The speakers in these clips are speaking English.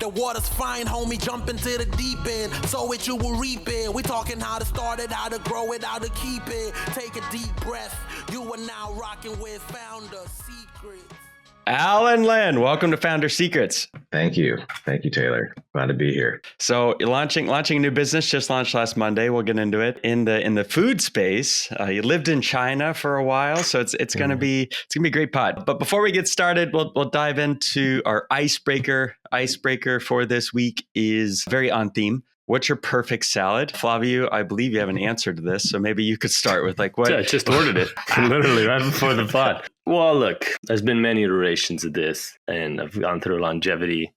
the water's fine, homie, jump into the deep end. Sow it, you will reap it. We talking how to start it, how to grow it, how to keep it. Take a deep breath. You are now rocking with Founder Secrets. Alan Lin, welcome to Founder Secrets. Thank you, Taylor. Glad to be here. So you're launching a new business, just launched last Monday. We'll get into it in the food space. You lived in China for a while, so it's gonna be a great pod. But before we get started, we'll dive into our icebreaker. Icebreaker for this week is very on theme. What's your perfect salad? Flavio, I believe you have an answer to this, so maybe you could start with what? I just ordered it literally right before the pod. Well, look, there's been many iterations of this, and I've gone through longevity,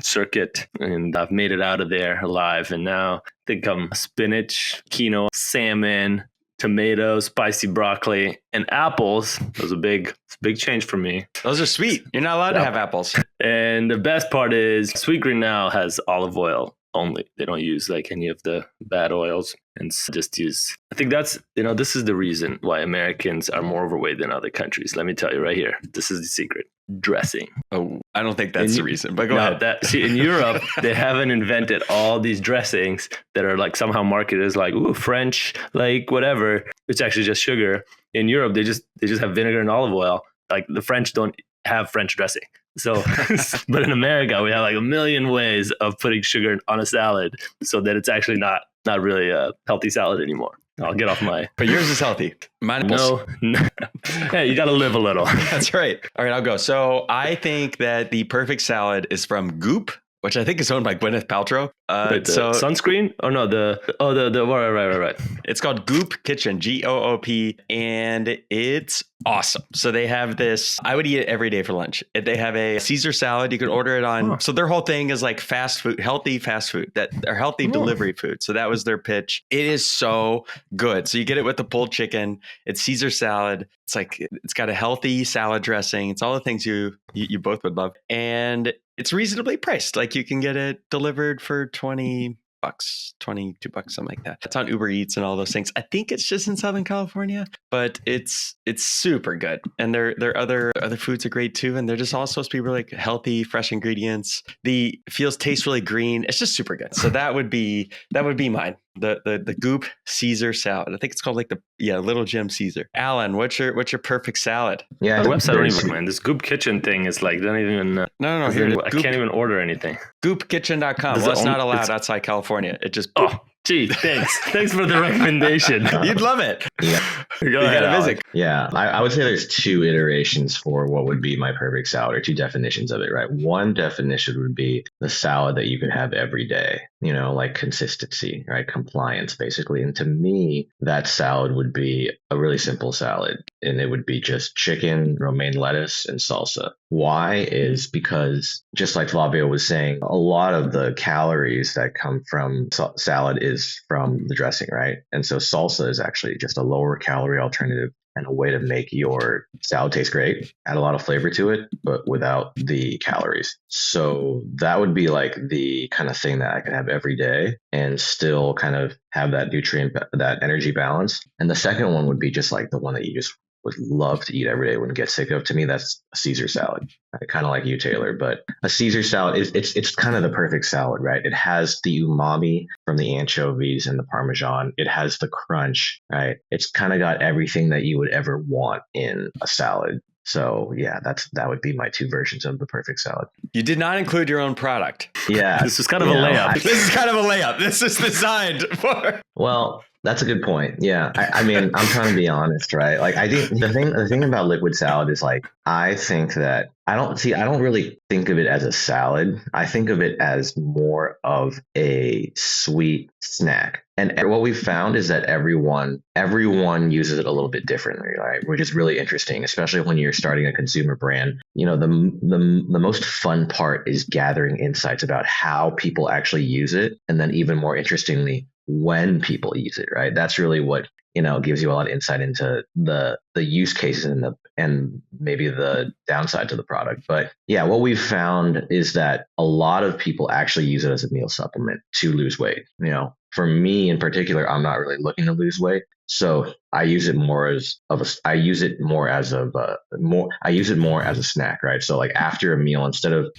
circuit, and I've made it out of there alive. And now I think I'm spinach, quinoa, salmon, tomatoes, spicy broccoli, and apples. That was a big change for me. Those are sweet. You're not allowed to have apples. And the best part is Sweetgreen now has olive oil only. They don't use any of the bad oils, and just use, I think that's, this is the reason why Americans are more overweight than other countries. Let me tell you right here. This is the secret. Dressing. Oh, I don't think that's the reason, but go ahead. In Europe, they haven't invented all these dressings that are somehow marketed as French, whatever. It's actually just sugar. In Europe, they just have vinegar and olive oil. The French don't have French dressing. So, but in America, we have a million ways of putting sugar on a salad so that it's actually not really a healthy salad anymore. I'll get off my... But yours is healthy. Mine no. Hey, you got to live a little. That's right. All right, I'll go. So I think that the perfect salad is from Goop, which I think is owned by Gwyneth Paltrow. Sunscreen? Oh no, right. It's called Goop Kitchen, Goop, and it's awesome. So they have this, I would eat it every day for lunch. They have a Caesar salad. You can order it on, So their whole thing is fast food, healthy fast food, that are healthy delivery food. So that was their pitch. It is so good. So you get it with the pulled chicken. It's Caesar salad. It's it's got a healthy salad dressing. It's all the things you both would love. And it's reasonably priced. You can get it delivered for $20, $22, something like that. It's on Uber Eats and all those things. I think it's just in Southern California, but it's super good. And their other foods are great too. And they're just all supposed to be really healthy, fresh ingredients. Tastes really green. It's just super good. So that would be mine. The Goop Caesar salad. I think it's called Little Jim Caesar. Alan, what's your perfect salad? Yeah, the website don't even, man. This Goop Kitchen thing is don't even. No. Here, I can't even order anything. GoopKitchen.com. Well, it's not allowed outside California. It just. Oh, gee, thanks for the recommendation. You'd love it. Yeah. You gotta visit. Yeah, I would say there's two iterations for what would be my perfect salad, or two definitions of it, right? One definition would be the salad that you could have every day, consistency, right? Compliance, basically. And to me, that salad would be a really simple salad, and it would be just chicken, romaine lettuce, and salsa. Why is because, just like Flavio was saying, a lot of the calories that come from salad is from the dressing, right? And so salsa is actually just a lower calorie alternative and a way to make your salad taste great, add a lot of flavor to it, but without the calories. So that would be the kind of thing that I could have every day and still kind of have that that energy balance. And the second one would be just the one that you just would love to eat every day, wouldn't get sick of. To me, that's a Caesar salad. Kind of like you, Taylor, but a Caesar salad it's kind of the perfect salad, right? It has the umami from the anchovies and the Parmesan. It has the crunch, right? It's kind of got everything that you would ever want in a salad. So yeah, that would be my two versions of the perfect salad. You did not include your own product. Yeah. This is kind of a layup. This is kind of a layup. This is designed for. Well, that's a good point. Yeah. I mean, I'm trying to be honest, right? I think the thing about liquid salad is I think that I don't really think of it as a salad. I think of it as more of a sweet snack. And what we've found is that everyone uses it a little bit differently, right? Which is really interesting, especially when you're starting a consumer brand. The most fun part is gathering insights about how people actually use it. And then even more interestingly, when people use it, right? That's really what, gives you a lot of insight into the use cases and maybe the downside to the product. But yeah, what we've found is that a lot of people actually use it as a meal supplement to lose weight. For me in particular, I'm not really looking to lose weight. So I use it more as I use it more as a snack, right? So like after a meal,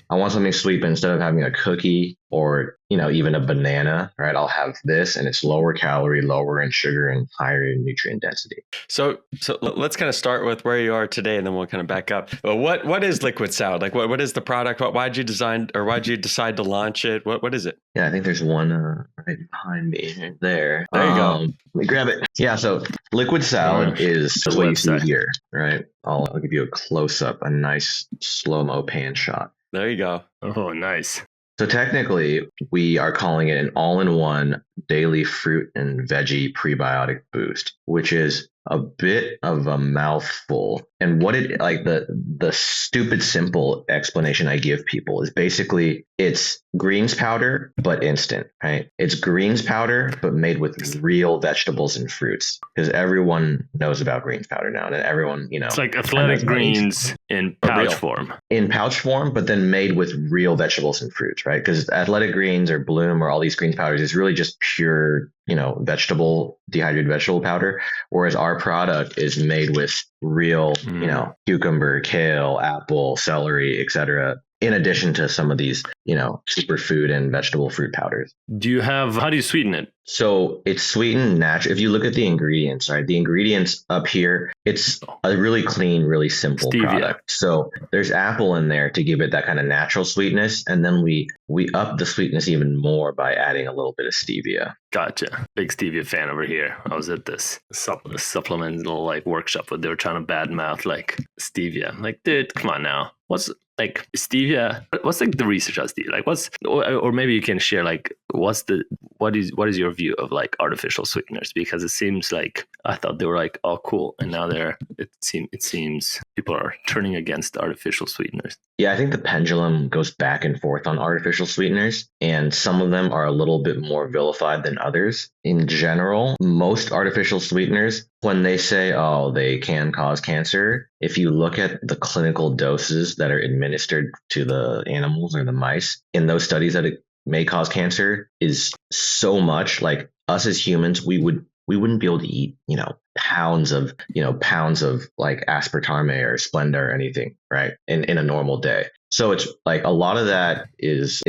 I want something sweet, but instead of having a cookie or, even a banana, right? I'll have this, and it's lower calorie, lower in sugar, and higher in nutrient density. So let's kind of start with where you are today, and then we'll kind of back up. But what is Liquid Salad? Like what is the product? Why'd you decide to launch it? What is it? Yeah, I think there's one right behind me right there. There you go. Let me grab it. Yeah, so Liquid Salad is what you see here, right? I'll give you a close up, a nice slow-mo pan shot. There you go. Oh, nice. So technically, we are calling it an all-in-one daily fruit and veggie prebiotic boost, which is a bit of a mouthful. And what the stupid simple explanation I give people is basically it's greens powder, but instant, right? It's greens powder, but made with real vegetables and fruits, because everyone knows about greens powder now, and everyone, it's like athletic greens in pouch form. In pouch form, but then made with real vegetables and fruits, right? Because athletic greens or Bloom or all these greens powders is really just pure, dehydrated vegetable powder. Whereas our product is made with real, cucumber, kale, apple, celery, etc. In addition to some of these, superfood and vegetable fruit powders. How do you sweeten it? So it's sweetened naturally. If you look at the ingredients, right, the ingredients up here, it's a really clean, really simple product. So there's apple in there to give it that kind of natural sweetness. And then we up the sweetness even more by adding a little bit of stevia. Gotcha. Big stevia fan over here. I was at this supplemental workshop where they were trying to badmouth stevia. I'm like, dude, come on now. What's stevia? What's the research on stevia? Or maybe you can share what is your view of artificial sweeteners? Because it seems like I thought they were all cool, and now it seems people are turning against artificial sweeteners. Yeah, I think the pendulum goes back and forth on artificial sweeteners, and some of them are a little bit more vilified than others. In general, most artificial sweeteners, when they say, they can cause cancer, if you look at the clinical doses that are administered to the animals or the mice, in those studies that it may cause cancer is so much. Like us as humans, we wouldn't be able to eat, pounds of aspartame or Splenda or anything, right? In a normal day. So it's a lot of that is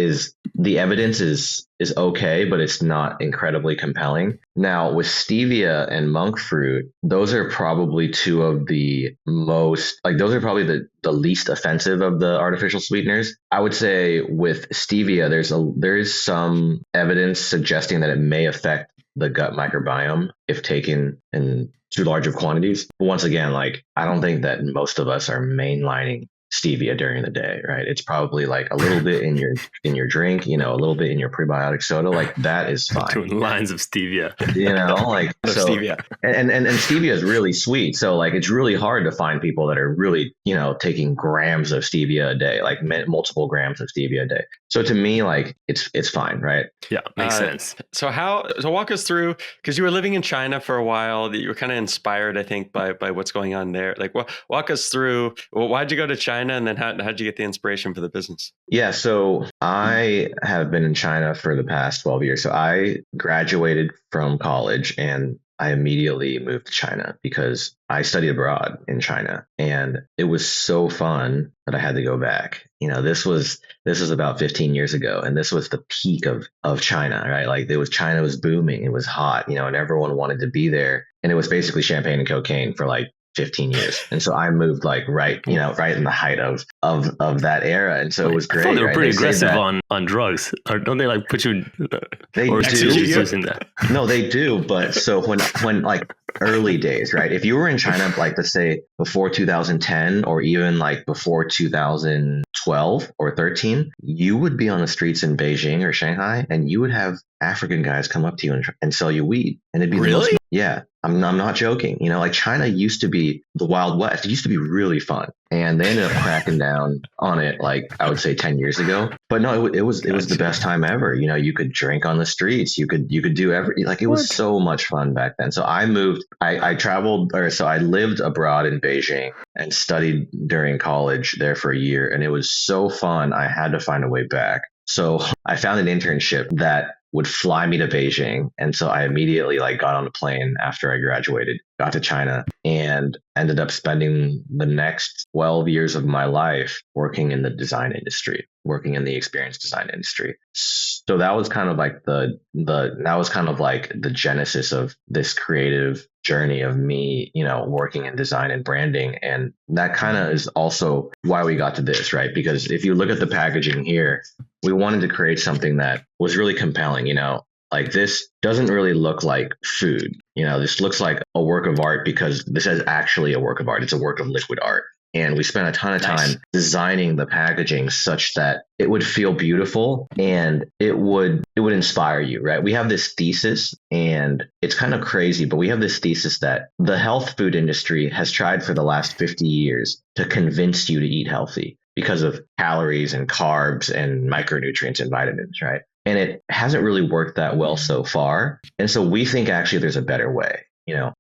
the evidence is okay, but it's not incredibly compelling. Now with stevia and monk fruit, those are probably two of the most, those are probably the least offensive of the artificial sweeteners. I would say with stevia, there is some evidence suggesting that it may affect the gut microbiome if taken in too large of quantities. But once again, I don't think that most of us are mainlining stevia during the day, right? It's probably a little bit in your drink, a little bit in your prebiotic soda, that is fine. Doing lines of stevia, so stevia. And stevia is really sweet, so it's really hard to find people that are really taking grams of stevia a day, multiple grams of stevia a day. So to me, it's fine, right? Yeah, makes sense. So walk us through, because you were living in China for a while, that you were kind of inspired, I think, by what's going on there. Walk us through, why'd you go to China, and then how'd you get the inspiration for the business? Yeah, so I have been in China for the past 12 years. So I graduated from college and I immediately moved to China because I studied abroad in China, and it was so fun that I had to go back. This was about 15 years ago, and this was the peak of China, right? China was booming, it was hot, and everyone wanted to be there, and it was basically champagne and cocaine for 15 years. And so I moved right in the height of that era. And so it was great. I thought they were pretty aggressive on drugs. Or don't they put you they or do using that? No, they do. But so when early days, right? If you were in China, let's say before 2010 or even before 2012 or 13, you would be on the streets in Beijing or Shanghai, and you would have African guys come up to you and sell you weed. And it'd be really? Yeah. I'm not joking. China used to be the Wild West. It used to be really fun. And they ended up cracking down on it, I would say 10 years ago. But no, it was the best time ever. You could drink on the streets. You could do it was so much fun back then. So I moved, I traveled, so I lived abroad in Beijing and studied during college there for a year. And it was so fun. I had to find a way back. So I found an internship that would fly me to Beijing. And so I immediately like got on a plane after I graduated, got to China, and ended up spending the next 12 years of my life working in the design industry, working in the experience design industry. So that was kind of like the genesis of this creative journey of me, working in design and branding. And that kind of is also why we got to this, right? Because if you look at the packaging here, we wanted to create something that was really compelling, like this doesn't really look like food. This looks like a work of art because this is actually a work of art. It's a work of liquid art. And we spent a ton of time designing the packaging such that it would feel beautiful and it would inspire you, right? We have this thesis, and it's kind of crazy, but we have this thesis that the health food industry has tried for the last 50 years to convince you to eat healthy because of calories and carbs and micronutrients and vitamins, right? And it hasn't really worked that well so far. And so we think actually there's a better way.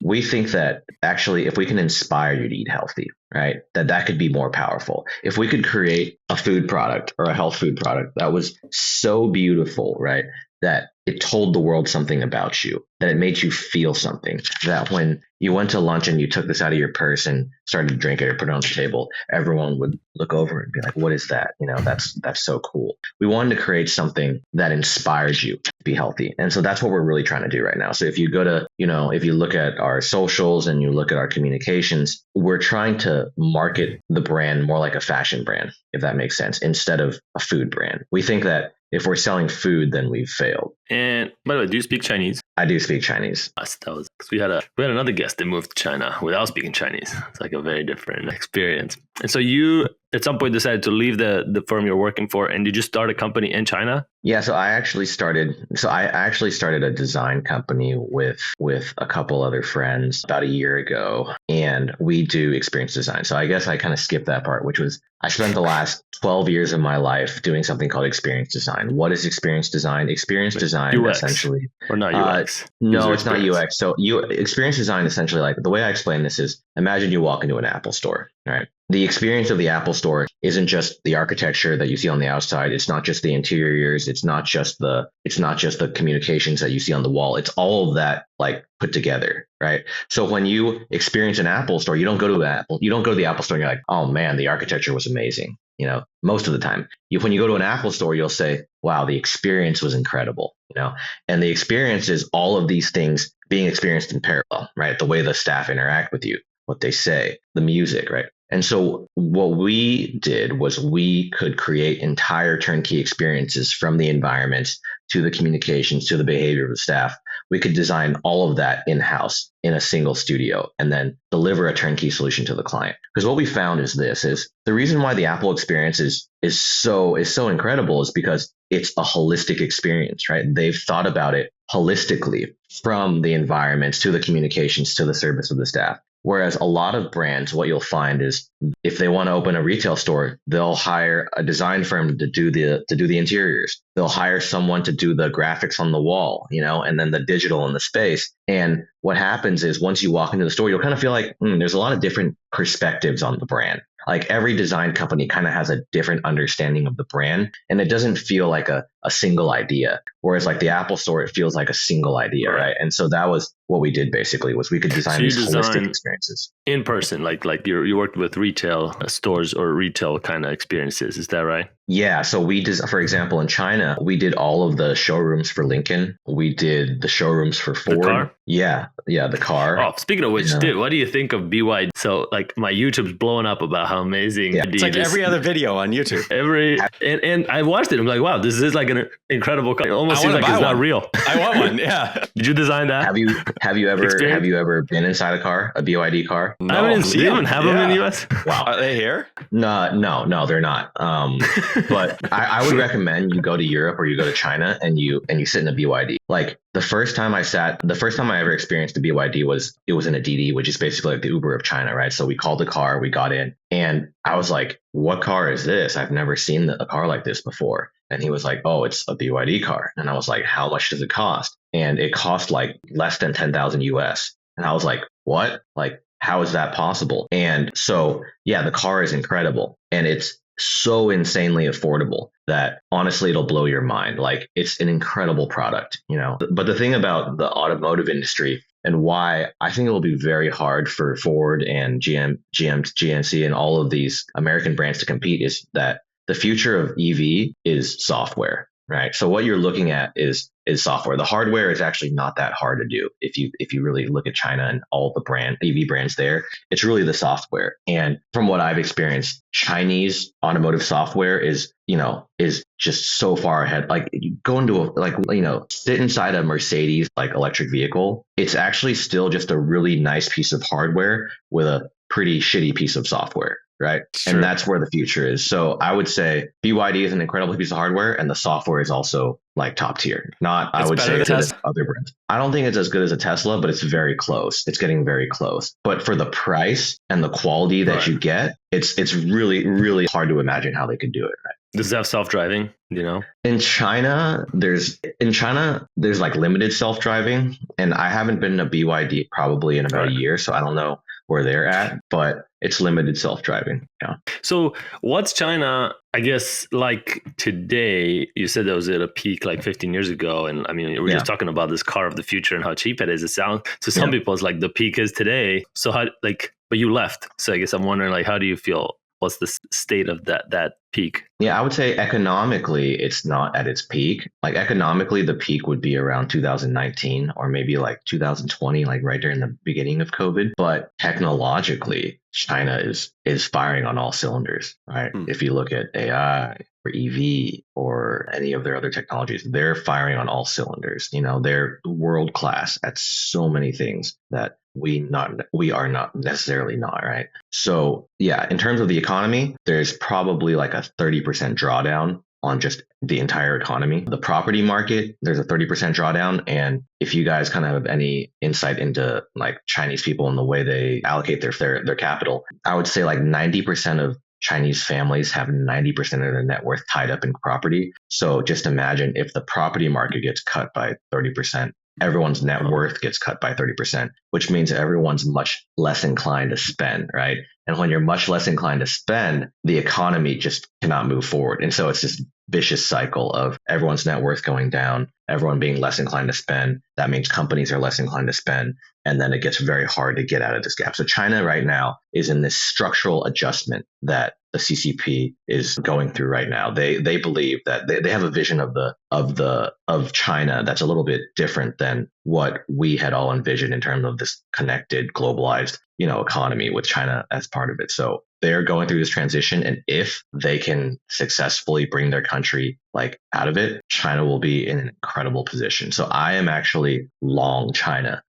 We think that actually if we can inspire you to eat healthy, right, that could be more powerful. If we could create a food product or a health food product that was so beautiful, right, that it told the world something about you, that it made you feel something, that when you went to lunch and you took this out of your purse and started to drink it or put it on the table, everyone would look over and be like, what is that? That's so cool. We wanted to create something that inspires you to be healthy. And so that's what we're really trying to do right now. So if you go to, if you look at our socials and you look at our communications, we're trying to market the brand more like a fashion brand, if that makes sense, instead of a food brand. We think that if we're selling food, then we've failed. And by the way, do you speak Chinese? I do speak Chinese. That was because we had another guest that moved to China without speaking Chinese. It's like a very different experience. And so you at some point decided to leave the firm you're working for, and did you start a company in China? Yeah, so I actually started a design company with a couple other friends about a year ago, and we do experience design. So I guess I kind of skipped that part, which was I spent the last 12 years of my life doing something called experience design. What is experience design? Experience design UX, essentially, or not UX? No, it's not UX. So experience design essentially, like the way I explain this is, imagine you walk into an Apple store, right? The experience of the Apple store isn't just the architecture that you see on the outside. It's not just the interiors. It's not just the communications that you see on the wall. It's all of that like put together, right? So when you experience an Apple store, you don't go to the Apple store and you're like, oh man, the architecture was amazing. Most of the time, when you go to an Apple store, you'll say, wow, the experience was incredible, and the experience is all of these things being experienced in parallel, right? The way the staff interact with you, what they say, the music, right? And so what we did was we could create entire turnkey experiences from the environments to the communications to the behavior of the staff. We could design all of that in-house in a single studio and then deliver a turnkey solution to the client. Because what we found is the reason why the Apple experience is so incredible is because it's a holistic experience, right? They've thought about it holistically from the environments to the communications to the service of the staff. Whereas a lot of brands, what you'll find is if they want to open a retail store, they'll hire a design firm to do the interiors. They'll hire someone to do the graphics on the wall, and then the digital in the space. And what happens is once you walk into the store, you'll kind of feel like there's a lot of different perspectives on the brand. Like every design company kind of has a different understanding of the brand, and it doesn't feel like a single idea. Whereas like the Apple store, it feels like a single idea, right? And so that was what we did basically, was we could design these holistic experiences. In person, like you worked with retail stores or retail kind of experiences. Is that right? Yeah. So for example, in China, we did all of the showrooms for Lincoln. We did the showrooms for Ford. The car? Yeah, the car. Oh, speaking of which, dude, what do you think of BYD? So like my YouTube's blowing up about how amazing. Yeah. It's like every other video on YouTube. And I watched it. I'm like, wow, this is like an incredible car. It almost seems like it's not real. I want one. Yeah. Did you design that? Have you ever been inside a car, a BYD car? No. I haven't seen them. Have them in the US? Wow. Are they here? No, they're not. But I would recommend you go to Europe or you go to China and you sit in a BYD. Like the first time I ever experienced a BYD was in a DD, which is basically like the Uber of China, right? So we called the car, we got in, and I was like, what car is this? I've never seen a car like this before. And he was like, oh, it's a BYD car. And I was like, how much does it cost? And it cost like less than 10,000 US. And I was like, what? Like, how is that possible? And so, yeah, the car is incredible. And it's so insanely affordable that honestly, it'll blow your mind. Like it's an incredible product, you know. But the thing about the automotive industry and why I think it will be very hard for Ford and GMC and all of these American brands to compete is that the future of EV is software, right? So what you're looking at is software. The hardware is actually not that hard to do. If you really look at China and all the EV brands there, it's really the software. And from what I've experienced, Chinese automotive software is just so far ahead. Like you go into sit inside a Mercedes like electric vehicle. It's actually still just a really nice piece of hardware with a pretty shitty piece of software. Right. Sure. And that's where the future is. So I would say BYD is an incredible piece of hardware and the software is also like top tier. I would say as other brands. I don't think it's as good as a Tesla, but it's very close. It's getting very close. But for the price and the quality that you get, it's really, really hard to imagine how they could do it. Right. Does it have self-driving? You know, in China, there's like limited self-driving, and I haven't been to BYD probably in about a year, so I don't know where they're at, but it's limited self-driving. Yeah. So what's China, I guess, like today? You said that was at a peak like 15 years ago. And I mean, we're just talking about this car of the future and how cheap it is. It sounds to some people, it's like the peak is today. So but you left. So I guess I'm wondering, like, how do you feel? What's the state of that peak? Yeah, I would say economically, it's not at its peak. Like economically, the peak would be around 2019 or maybe like 2020, like right during the beginning of COVID. But technologically, China is firing on all cylinders, right? If you look at AI or EV or any of their other technologies, they're firing on all cylinders. You know, they're world class at so many things that we are not necessarily not, right? So yeah, in terms of the economy, there's probably like a 30% drawdown on just the entire economy. The property market, there's a 30% drawdown. And if you guys kind of have any insight into like Chinese people and the way they allocate their capital, I would say like 90% of Chinese families have 90% of their net worth tied up in property. So just imagine if the property market gets cut by 30%, everyone's net worth gets cut by 30%, which means everyone's much less inclined to spend, right? And when you're much less inclined to spend, the economy just cannot move forward. And so it's this vicious cycle of everyone's net worth going down, everyone being less inclined to spend. That means companies are less inclined to spend. And then it gets very hard to get out of this gap. So China right now is in this structural adjustment that the CCP is going through right now. They believe that they have a vision of China that's a little bit different than what we had all envisioned in terms of this connected, globalized, economy with China as part of it. So they're going through this transition, and if they can successfully bring their country like out of it, China will be in an incredible position. So I am actually long China,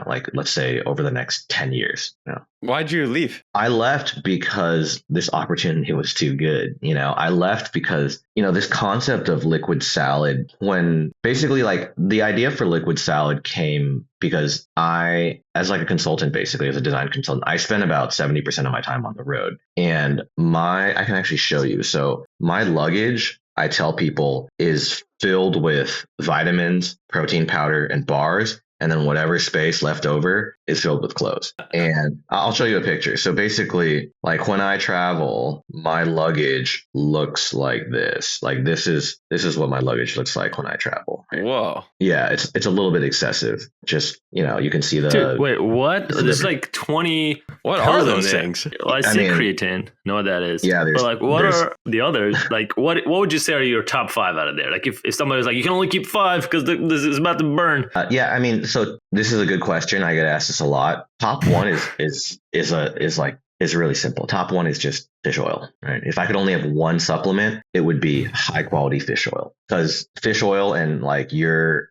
like let's say over the next 10 years. Why'd you leave? I left because this opportunity was too good. I left because, this concept of liquid salad, when basically like the idea for liquid salad came because I, as like a consultant, basically as a design consultant, I spent about 70% of my time on the road, and I can actually show you. So my luggage, I tell people, is filled with vitamins, protein powder, and bars. And then whatever space left over is filled with clothes. And I'll show you a picture. So basically, like when I travel, my luggage looks like this. Like this is what my luggage looks like when I travel. Whoa. Yeah, it's a little bit excessive. Just, you can see the... Dude, wait, what? There's like 20... What are those things? Well, I see creatine. Know what that is. Yeah, but like, what are the others? Like, what would you say are your top 5 out of there? Like if somebody's like, you can only keep 5 because this is about to burn. So this is a good question. I get asked this a lot. Top 1 is really simple. Top 1 is just fish oil, right? If I could only have one supplement, it would be high quality fish oil, because fish oil and like your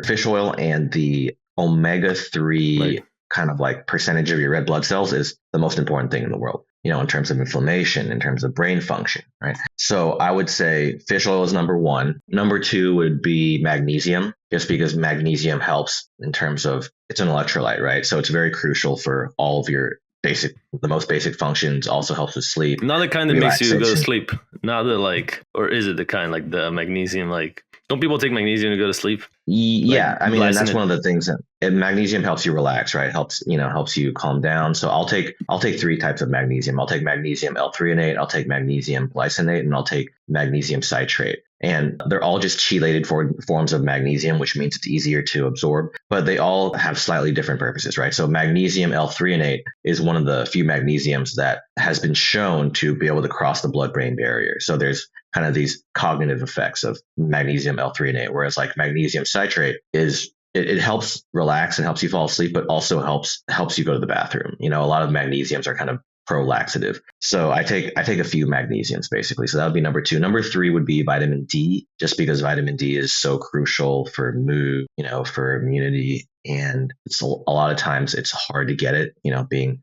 fish oil and the omega-3 kind of like percentage of your red blood cells is the most important thing in the world, in terms of inflammation, in terms of brain function, right? So I would say fish oil is number 1. Number 2 would be magnesium, just because magnesium helps in terms of, it's an electrolyte, right? So it's very crucial for all of the most basic functions, also helps with sleep. Not the kind that makes you go to sleep. Not the or is it the kind like the magnesium, like Don't people take magnesium to go to sleep? Yeah, Like I mean, and that's glycine? one of the things that magnesium helps you relax, right? Helps you calm down. So I'll take three types of magnesium. I'll take magnesium L-threonate, I'll take magnesium glycinate, and I'll take magnesium citrate. And they're all just chelated forms of magnesium, which means it's easier to absorb, but they all have slightly different purposes, right? So magnesium L-threonate is one of the few magnesiums that has been shown to be able to cross the blood-brain barrier. So there's kind of these cognitive effects of magnesium L-threonate, whereas like magnesium citrate is it helps relax and helps you fall asleep, but also helps you go to the bathroom. A lot of magnesiums are kind of pro-laxative. So I take a few magnesiums basically. So that would be number 2. Number 3 would be vitamin D, just because vitamin D is so crucial for mood, for immunity. And it's a lot of times it's hard to get it, being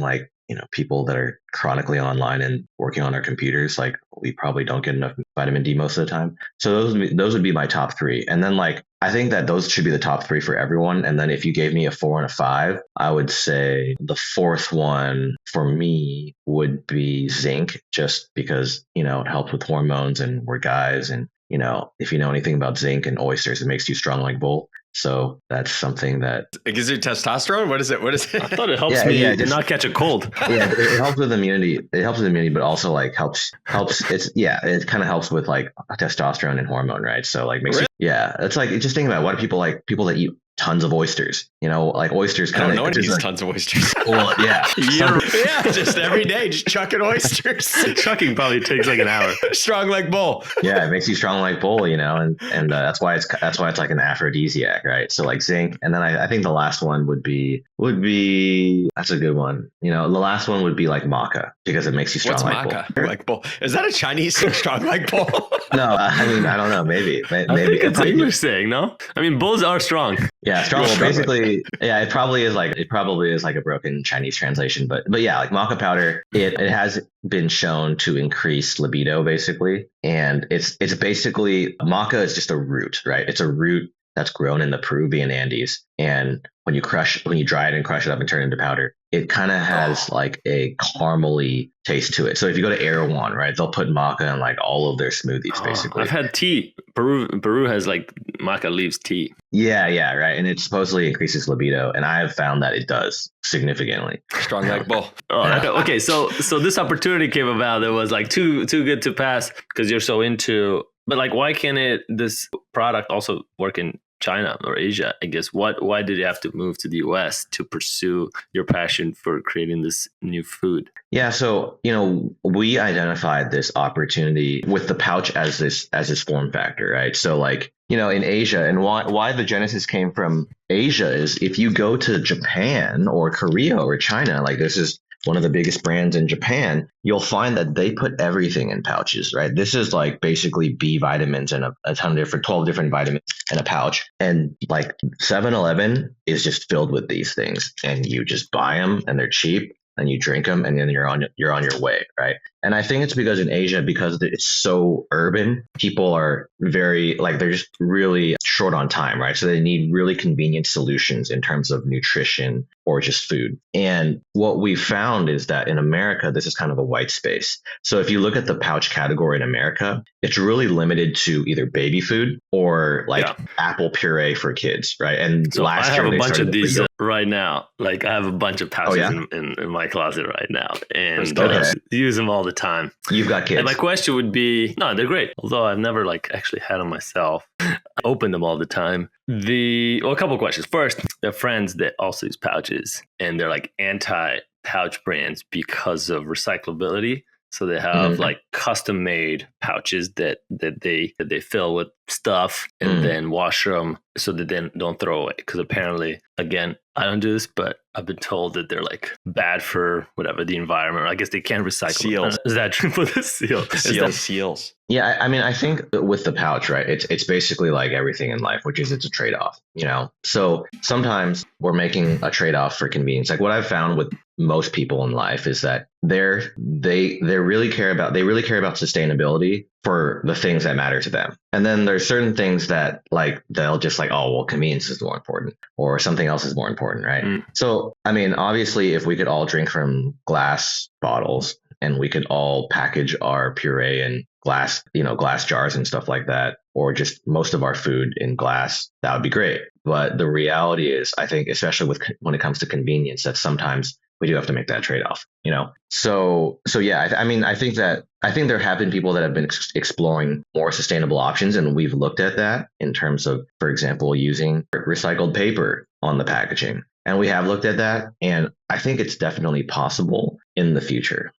like, people that are chronically online and working on our computers, like we probably don't get enough vitamin D most of the time. So those would be my top 3. And then like, I think that those should be the top 3 for everyone. And then if you gave me a 4 and a 5, I would say the 4th one for me would be zinc, just because, it helps with hormones and we're guys. And, if you know anything about zinc and oysters, it makes you strong like bull. So that's something that it gives you testosterone. What is it? I thought it helps me not catch a cold. Yeah, it helps with immunity. It helps with immunity, but also like helps. It kind of helps with like testosterone and hormone, right? So like it's like just think about what people that eat tons of oysters. Like oysters kind of. No one eats tons of oysters. Well, yeah, just every day, just chucking oysters. Chucking probably takes like an hour. Strong like bull. Yeah, it makes you strong like bull, and that's why it's like an aphrodisiac, right? So like zinc, and then I think the last one would be that's a good one. The last one would be like maca, because it makes you strong like maca? bull. Like bull. Is that a Chinese strong like bull? No, I mean I don't know. Maybe I think it's English saying, no? I mean, bulls are strong. Yeah, strong. Well, basically, yeah, it probably is like a broken Chinese translation, but yeah, like maca powder, it has been shown to increase libido basically, and it's basically maca is just a root, right? It's a root that's grown in the Peruvian Andes, and when you dry it and crush it up and turn it into powder, it kind of has like a caramely taste to it. So if you go to Erewhon, right, they'll put maca in like all of their smoothies, basically. I've had tea. Peru has like maca leaves tea. Yeah, right. And it supposedly increases libido, and I have found that it does significantly. Strong like bull. Okay, so this opportunity came about that was like too good to pass because you're so into. But like, why can't this product also work in China or Asia? I guess why did you have to move to the US to pursue your passion for creating this new food? Yeah, so we identified this opportunity with the pouch as this form factor, right? So like in Asia, and why the genesis came from Asia is if you go to Japan or Korea or China, like this is one of the biggest brands in Japan, you'll find that they put everything in pouches, right? This is like basically B vitamins and a ton of 12 different vitamins in a pouch. And like 7-Eleven is just filled with these things, and you just buy them and they're cheap and you drink them and then you're on your way, right? And I think it's because in Asia, because it's so urban, people are very they're just really short on time, right? So they need really convenient solutions in terms of nutrition or just food. And what we found is that in America, this is kind of a white space. So if you look at the pouch category in America, it's really limited to either baby food or apple puree for kids, right? And so last I year have a they bunch started of these right now. Like I have a bunch of pouches in my closet right now, and use them all the time. You've got kids. And my question would be, no, they're great. Although I've never actually had them myself. I open them all the time. A couple of questions. First, I have friends that also use pouches, and they're like anti-pouch brands because of recyclability. So they have custom made pouches that they fill with stuff and then wash them so that they don't throw away. Because apparently, again, I don't do this, but I've been told that they're bad for whatever the environment. Or I guess they can't recycle. Seals. Is that true for the seal? Seals. Yeah, I mean, I think with the pouch, right, it's basically like everything in life, which is it's a trade-off, So sometimes we're making a trade-off for convenience. Like what I've found with most people in life is that they really care about sustainability for the things that matter to them. And then there's certain things that they'll just convenience is more important or something else is more important, right? So, I mean, obviously if we could all drink from glass bottles and we could all package our puree in glass, glass jars and stuff like that, or just most of our food in glass, that would be great. But the reality is, I think, especially when it comes to convenience, that sometimes we do have to make that trade-off, So yeah, I think there have been people that have been exploring more sustainable options, and we've looked at that in terms of, for example, using recycled paper on the packaging. And we have looked at that, and I think it's definitely possible in the future,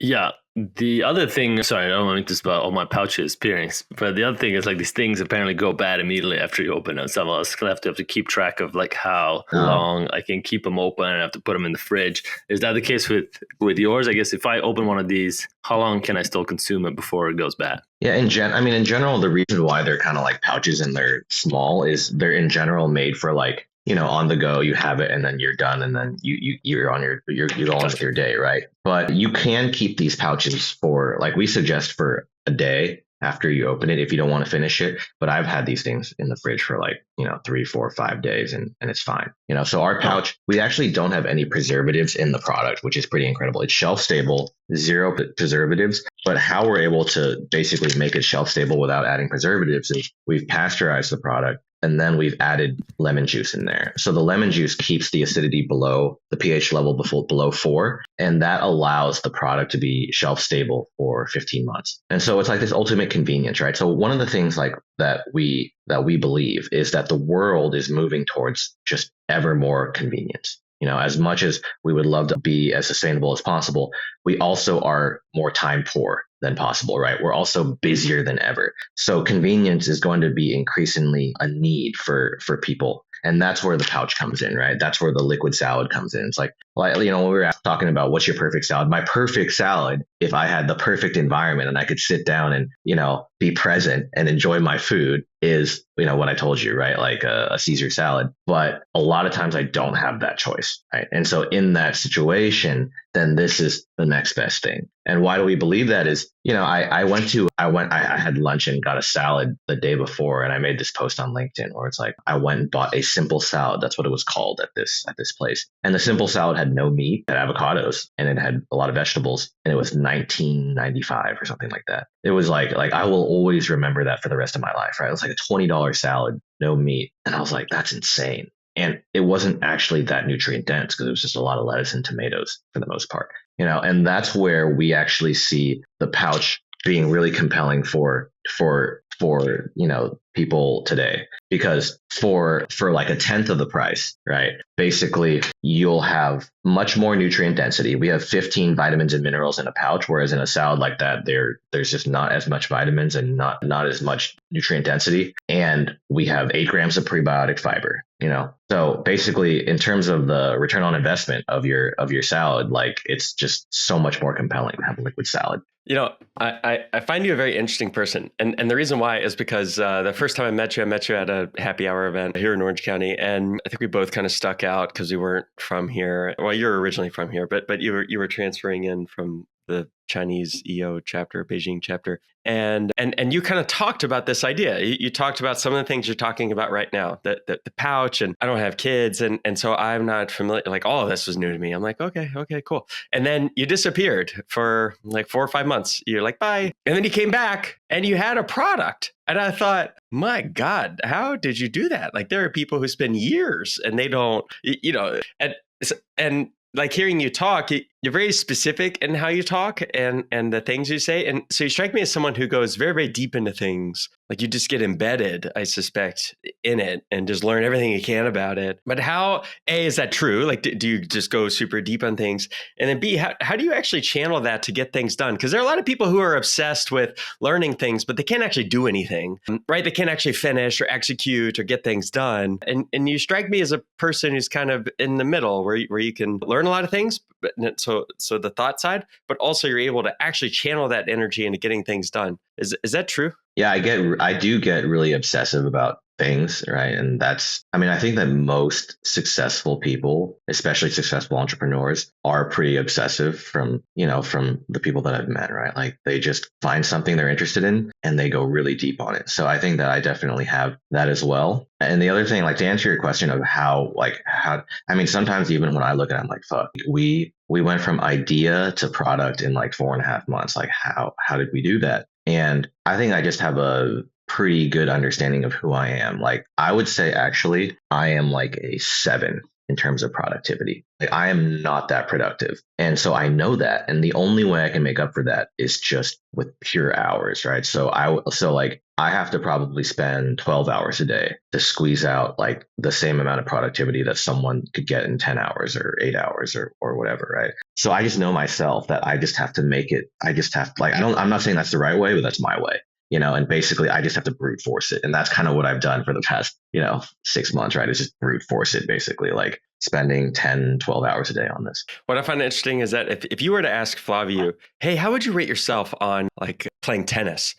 Yeah. The other thing, sorry, I don't want to just about all my pouch experience, but the other thing is like these things apparently go bad immediately after you open them. Some of us have to keep track of like how long I can keep them open and I have to put them in the fridge. Is that the case with yours? I guess if I open one of these, how long can I still consume it before it goes bad? Yeah, in general, the reason why they're kind of like pouches and they're small is they're in general made for like, on the go, you have it and then you're done, and then you're on you go on with your day, right? But you can keep these pouches for, like, we suggest for a day after you open it if you don't want to finish it. But I've had these things in the fridge for like 3, 4, 5 days, and it's fine. So our pouch, we actually don't have any preservatives in the product, which is pretty incredible. It's shelf stable, 0 preservatives. But how we're able to basically make it shelf stable without adding preservatives is we've pasteurized the product, and then we've added lemon juice in there. So the lemon juice keeps the acidity below the pH level below 4, and that allows the product to be shelf stable for 15 months. And so it's like this ultimate convenience, right? So one of the things like that we believe is that the world is moving towards just ever more convenience. As much as we would love to be as sustainable as possible, we also are more time poor than possible, right? We're also busier than ever. So convenience is going to be increasingly a need for people. And that's where the pouch comes in, right? That's where the liquid salad comes in. It's like, when we were talking about what's your perfect salad, my perfect salad, if I had the perfect environment and I could sit down and, be present and enjoy my food, is, what I told you, right? Like a Caesar salad. But a lot of times I don't have that choice, right? And so in that situation, then this is the next best thing. And why do we believe that is, I had lunch and got a salad the day before, and I made this post on LinkedIn where it's like, I went and bought a simple salad. That's what it was called at this place. And the simple salad had no meat, it had avocados, and it had a lot of vegetables, and it was $19.95 or something like that. It was like I will always remember that for the rest of my life, right? It was like a $20 salad, no meat. And I was like, that's insane. And it wasn't actually that nutrient dense because it was just a lot of lettuce and tomatoes for the most part, and that's where we actually see the pouch being really compelling for people today, because for like a tenth of the price, right? Basically, you'll have much more nutrient density. We have 15 vitamins and minerals in a pouch, whereas in a salad like that, there's just not as much vitamins and not as much nutrient density. And we have 8 grams of prebiotic fiber, So basically, in terms of the return on investment of your salad, like, it's just so much more compelling to have a liquid salad. I find you a very interesting person. And the reason why is because the first time I met you at a happy hour event here in Orange County. And I think we both kind of stuck out because we weren't from here. Well, you're originally from here, but you were transferring in from the Chinese EO chapter, Beijing chapter. And you kind of talked about this idea. You talked about some of the things you're talking about right now, the pouch, and I don't have kids. And so I'm not familiar, like all of this was new to me. I'm like, okay, cool. And then you disappeared for like 4 or 5 months. You're like, bye. And then you came back and you had a product. And I thought, my God, how did you do that? Like, there are people who spend years and they don't, and like hearing you talk, you're very specific in how you talk and the things you say. And so you strike me as someone who goes very, very deep into things. Like, you just get embedded, I suspect, in it and just learn everything you can about it. But how, A, is that true? Like, do you just go super deep on things? And then B, how do you actually channel that to get things done? Because there are a lot of people who are obsessed with learning things, but they can't actually do anything, right? They can't actually finish or execute or get things done. And you strike me as a person who's kind of in the middle where you can learn a lot of things, but so the thought side, but also you're able to actually channel that energy into getting things done. Is that true? Yeah, I do get really obsessive about things, right? And I think that most successful people, especially successful entrepreneurs, are pretty obsessive from the people that I've met, right? Like, they just find something they're interested in and they go really deep on it. So I think that I definitely have that as well. And the other thing, like, to answer your question of how, sometimes even when I look at it, I'm like, fuck, we went from idea to product in like 4.5 months. Like, how did we do that? And I think I just have a pretty good understanding of who I am. Like, I would say actually, I am like a 7 in terms of productivity. Like, I am not that productive. And so I know that. And the only way I can make up for that is just with pure hours, right? So I have to probably spend 12 hours a day to squeeze out like the same amount of productivity that someone could get in 10 hours or 8 hours or whatever, right? So I just know myself that I just have to make it. I just have to, like, I'm not saying that's the right way, but that's my way. And basically I just have to brute force it. And that's kind of what I've done for the past, 6 months, right? Is just brute force it, basically, like spending 10, 12 hours a day on this. What I find interesting is that if you were to ask Flavio, hey, how would you rate yourself on like playing tennis?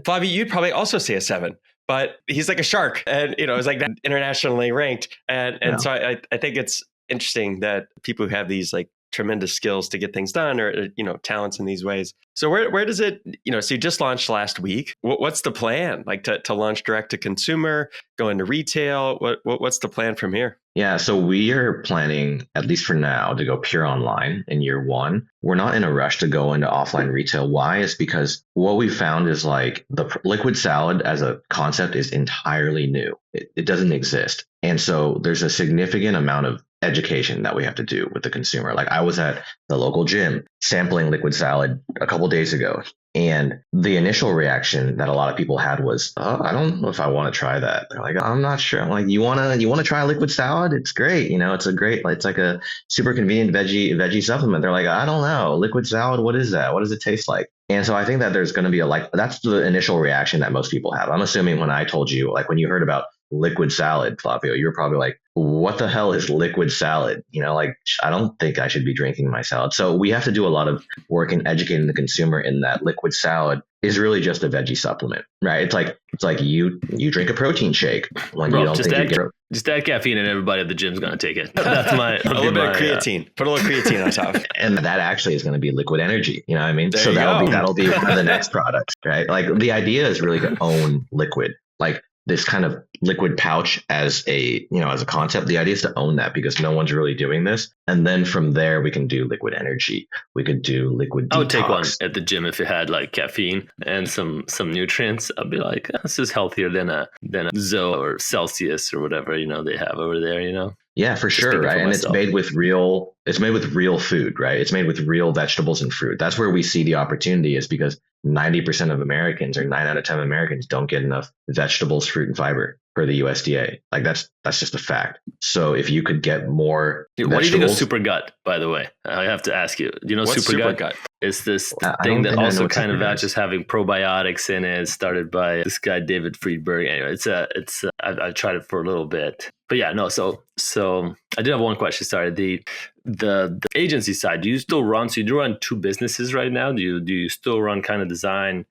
Flavio, you'd probably also say a 7, but he's like a shark and, it's like that internationally ranked. And so I think it's interesting that people who have these like tremendous skills to get things done or, talents in these ways. So where does it, so you just launched last week. What's the plan? Like to launch direct to consumer, go into retail? What's the plan from here? Yeah, so we are planning, at least for now, to go pure online in year 1. We're not in a rush to go into offline retail. Why? Is because what we found is like the liquid salad as a concept is entirely new. It doesn't exist. And so there's a significant amount of education that we have to do with the consumer. Like, I was at the local gym sampling liquid salad a couple days ago. And the initial reaction that a lot of people had was, oh, I don't know if I want to try that. They're like, I'm not sure. I'm like, you want to try liquid salad? It's great. It's like a super convenient veggie supplement. They're like, I don't know. Liquid salad, what is that? What does it taste like? And so I think that there's going to be that's the initial reaction that most people have. I'm assuming when I told you, like when you heard about liquid salad, Flavio, you're probably like, what the hell is liquid salad? I don't think I should be drinking my salad. So we have to do a lot of work in educating the consumer in that liquid salad is really just a veggie supplement, right? It's like you drink a protein shake when you don't think just add caffeine and everybody at the gym's going to take it. That's my a little bit of creatine. Put a little creatine on top. And that actually is going to be liquid energy. You know what I mean? There So you that'll go. be one of the next products, right? Like, the idea is really to own liquid. Like, this kind of liquid pouch as a concept. The idea is to own that because no one's really doing this. And then from there, we can do liquid energy. We could do liquid detox. I would take one at the gym if it had like caffeine and some nutrients. I'd be like, this is healthier than a Zoe or Celsius or whatever, they have over there, Yeah, for sure, right? And it's made with real food, right? It's made with real vegetables and fruit. That's where we see the opportunity, is because 90% of Americans, or 9 out of 10 Americans, don't get enough vegetables, fruit, and fiber per the USDA. Like, that's just a fact. So if you could get more vegetables. What do you think of super gut, by the way? I have to ask you. Do you know What's super gut? It's this thing that also kind of vouches having probiotics in it. It's started by this guy, David Friedberg. Anyway, I've tried it for a little bit. But yeah, no. So I did have one question. Sorry, the agency side. Do you still run? So you do run 2 businesses right now. Do you still run kind of design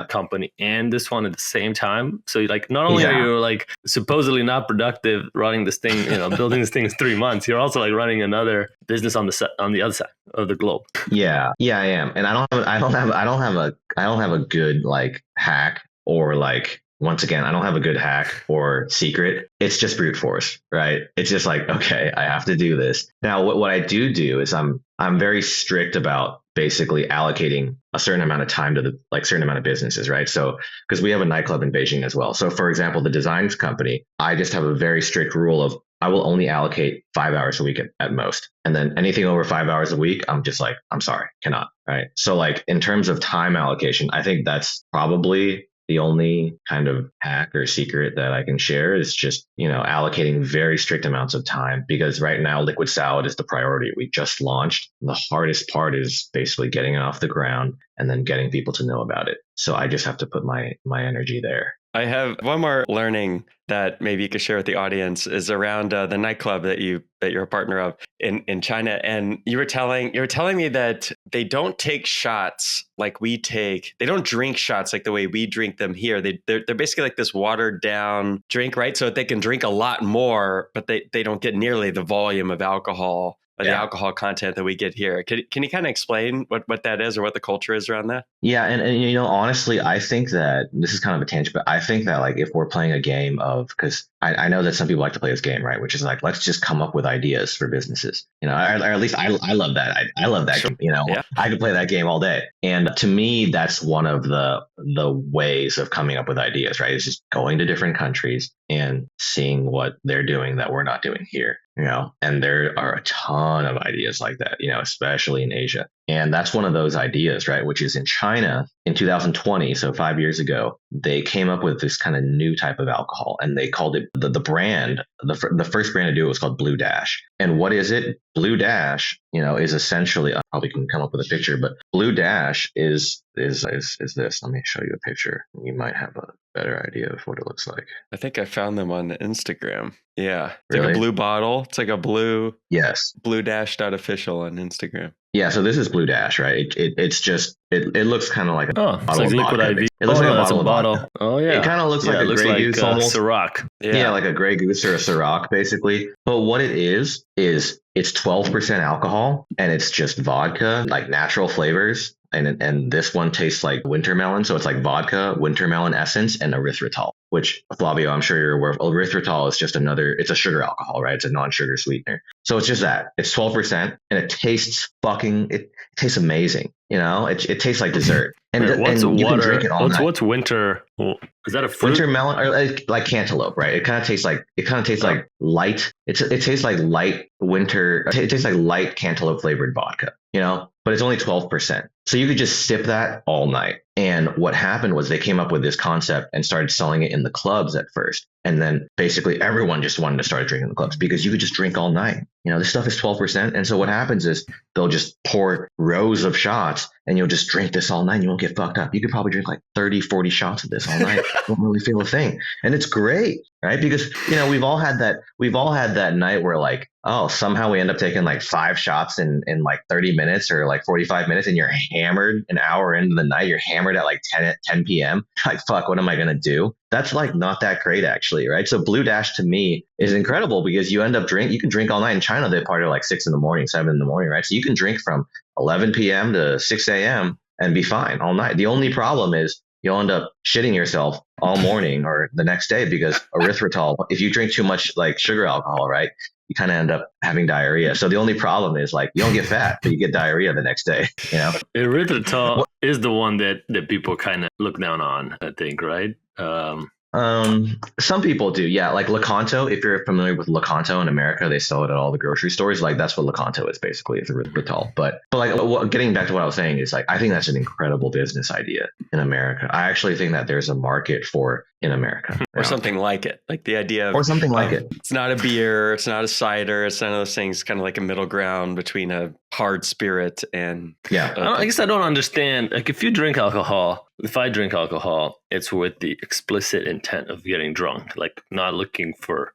company and this one at the same time? So like, not only are you like supposedly not productive running this thing, building this thing in 3 months, you're also like running another business on the other side of the globe. Yeah, I am, and I don't have a good like hack or like. Once again, I don't have a good hack or secret. It's just brute force, right? It's just like, okay, I have to do this. Now, what I do is I'm very strict about basically allocating a certain amount of time to the certain amount of businesses, right? So, because we have a nightclub in Beijing as well. So, for example, the designs company, I just have a very strict rule of I will only allocate 5 hours a week at most. And then anything over 5 hours a week, I'm just like, I'm sorry, cannot, right? So like, in terms of time allocation, I think that's probably the only kind of hack or secret that I can share is just, allocating very strict amounts of time, because right now liquid salad is the priority. We just launched. The hardest part is basically getting it off the ground and then getting people to know about it. So I just have to put my energy there. I have one more learning that maybe you could share with the audience is around the nightclub that you're a partner of in China. And you were telling me that they don't take shots like we take. They don't drink shots like the way we drink them here. They're basically like this watered down drink, right? So that they can drink a lot more, but they don't get nearly the volume of alcohol of the alcohol content that we get here. Can you kind of explain what that is or what the culture is around that? Yeah, and honestly, I think that this is kind of a tangent, but I think that like if we're playing a game of, because I know that some people like to play this game, right? Which is like, let's just come up with ideas for businesses, or at least I love that. I love that game, I could play that game all day. And to me, that's one of the ways of coming up with ideas, right? It's just going to different countries and seeing what they're doing that we're not doing here. And there are a ton of ideas like that, especially in Asia. And that's one of those ideas, right? Which is in China in 2020. So 5 years ago, they came up with this kind of new type of alcohol, and they called it the brand. The first brand to do it was called Blue Dash. And what is it? Blue Dash, is essentially, I probably can come up with a picture, but Blue Dash is this. Let me show you a picture. You might have a better idea of what it looks like. I think I found them on Instagram. Yeah. It's Really? like a blue bottle. It's like a blue. Yes. Bluedash.official on Instagram. Yeah, so this is Blue Dash, right? It's just it looks kind of like a it's bottle like of liquid vodka. IV. It looks like a that's bottle a of bottle. vodka. Oh yeah, It kind of looks like it a looks Grey like Goose almost. Ciroc. Yeah, like a Grey Goose or a Ciroc, basically. But what it is it's 12% alcohol, and it's just vodka, like natural flavors. And this one tastes like winter melon. So it's like vodka, winter melon essence, and erythritol, which, Flavio, I'm sure you're aware of. Erythritol is just it's a sugar alcohol, right? It's a non-sugar sweetener. So it's just that. It's 12%, and it tastes it tastes amazing. It tastes like dessert. And, What's and you water? can drink it all night. What's winter? Is that a fruit? Winter melon, or like cantaloupe, right? It kind of tastes like light. It tastes like light winter. It tastes like light cantaloupe flavored vodka, but it's only 12%. So you could just sip that all night. And what happened was they came up with this concept and started selling it in the clubs at first. And then basically everyone just wanted to start drinking in the clubs because you could just drink all night. This stuff is 12%. And so what happens is they'll just pour rows of shots and you'll just drink this all night. You won't get fucked up. You could probably drink like 30, 40 shots of this all night. You won't really feel a thing. And it's great, right? Because, we've all had that night where like, oh, somehow we end up taking like 5 shots in like 30 minutes or like 45 minutes, and you're hammered an hour into the night. You're hammered at like 10 p.m. Like, fuck, what am I going to do? That's like not that great, actually, right? So Blue Dash to me is incredible because you can drink all night. In China, they party like 6 in the morning, 7 in the morning, right? So you can drink from 11 p.m. to 6 a.m. and be fine all night. The only problem is you'll end up shitting yourself all morning or the next day because erythritol, if you drink too much like sugar alcohol, right, you kind of end up having diarrhea. So the only problem is like you don't get fat, but you get diarrhea the next day. Erythritol is the one that people kind of look down on, I think, right? Some people do, yeah. Like Lecanto, if you're familiar with Lecanto in America, they sell it at all the grocery stores. Like that's what Lecanto is basically. It's erythritol. But like getting back to what I was saying is like I think that's an incredible business idea in America. I actually think that there's a market for in America or something like it, like the idea of, or something like it. It's not a beer, it's not a cider, it's none of those things. Kind of like a middle ground between a hard spirit and I guess I don't understand. Like if I drink alcohol, it's with the explicit intent of getting drunk, like not looking for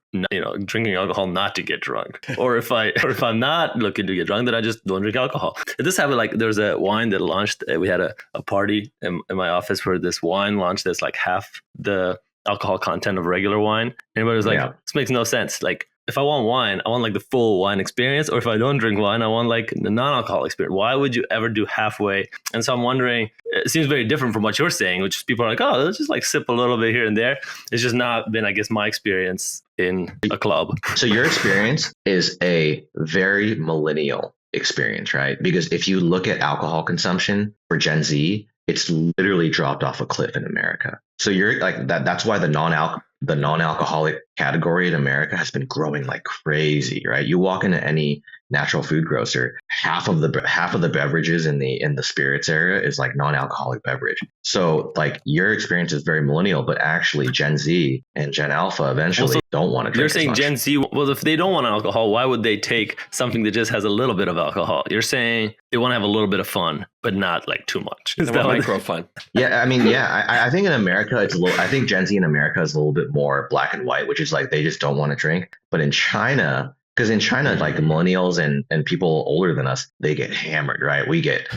drinking alcohol not to get drunk. Or if I'm not looking to get drunk, then I just don't drink alcohol. This happened like there's a wine that launched. We had a party in my office where this wine launched that's like half the alcohol content of regular wine. Everybody was like, this makes no sense. Like if I want wine, I want like the full wine experience. Or if I don't drink wine, I want like the non-alcoholic experience. Why would you ever do halfway? And so I'm wondering, it seems very different from what you're saying, which is people are like, oh, let's just like sip a little bit here and there. It's just not been, I guess, my experience in a club. So your experience is a very millennial experience, right? Because if you look at alcohol consumption for Gen Z, it's literally dropped off a cliff in America. So you're like that. That's why the non-alcoholic category in America has been growing like crazy, right? You walk into any natural food grocer, half of the beverages in the spirits area is like non-alcoholic beverage. So like your experience is very millennial, but actually Gen Z and Gen Alpha eventually don't want to drink. You're saying Gen Z, well, if they don't want alcohol, why would they take something that just has a little bit of alcohol? You're saying they want to have a little bit of fun, but not like too much. Is that micro fun? Yeah, I mean, yeah, I think in America it's a little. I think Gen Z in America is a little bit more black and white, which is like they just don't want to drink. But in China, because in China, like millennials and people older than us, they get hammered, right? We get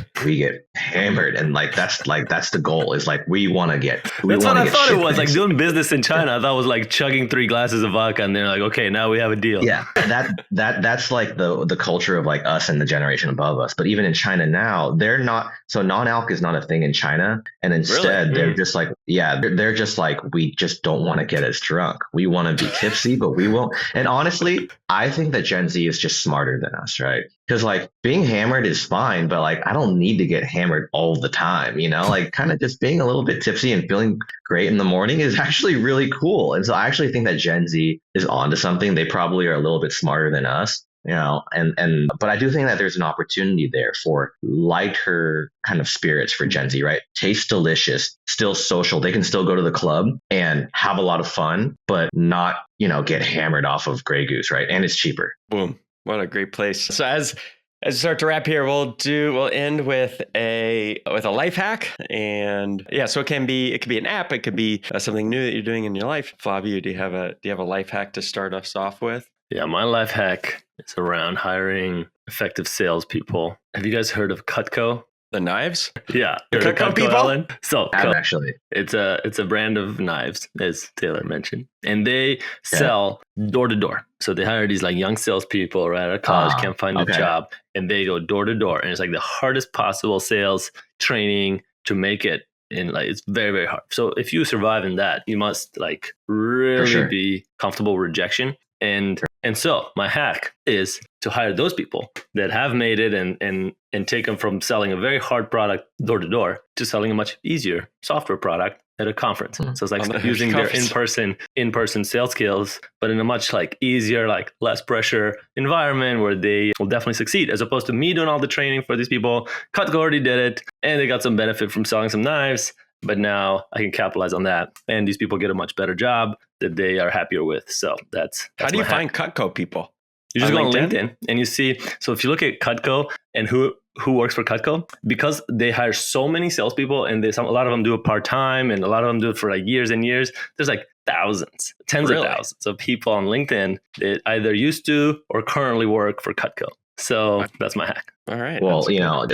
hammered, and that's the goal. Is like we want to get. That's what I thought it was. Like doing business in China, I thought it was like chugging 3 glasses of vodka, and they're like, okay, now we have a deal. Yeah, that's like the culture of like us and the generation above us. But even in China now, they're not. So non-alc is not a thing in China, and instead they're just like, they're just like, we just don't want to get as drunk. We want to be tipsy, but we won't. And honestly, I think that Gen Z is just smarter than us, right? Because like being hammered is fine, but like I don't need to get hammered all the time, like kind of just being a little bit tipsy and feeling great in the morning is actually really cool. And so I actually think that Gen Z is onto something. They probably are a little bit smarter than us, but I do think that there's an opportunity there for lighter kind of spirits for Gen Z, right? Taste delicious, still social. They can still go to the club and have a lot of fun, but not, get hammered off of Grey Goose, right? And it's cheaper. Boom. What a great place. So as we start to wrap here, we'll end with a life hack. And so it can be an app. It could be something new that you're doing in your life. Flavio, do you have a life hack to start us off with? Yeah, my life hack is around hiring effective salespeople. Have you guys heard of Cutco? The knives? Yeah. Cutco people? Alan? So actually, it's a brand of knives, as Taylor mentioned, and they sell door to door. So they hire these like young salespeople right out of college, can't find a job, and they go door to door, and it's like the hardest possible sales training to make it. And like it's very, very hard. So if you survive in that, you must like really be comfortable with rejection. And so my hack is to hire those people that have made it and take them from selling a very hard product door to door to selling a much easier software product at a conference. So it's like using their in-person sales skills, but in a much like easier, like less pressure environment where they will definitely succeed, as opposed to me doing all the training for these people. Cutco already did it and they got some benefit from selling some knives. But now I can capitalize on that, and these people get a much better job that they are happier with. So that's how do you find Cutco people? You just go on LinkedIn and you see. So if you look at Cutco and who works for Cutco, because they hire so many salespeople, and a lot of them do it part time, and a lot of them do it for like years and years. There's like thousands, tens of thousands of people on LinkedIn that either used to or currently work for Cutco. So that's my hack. All right. Well,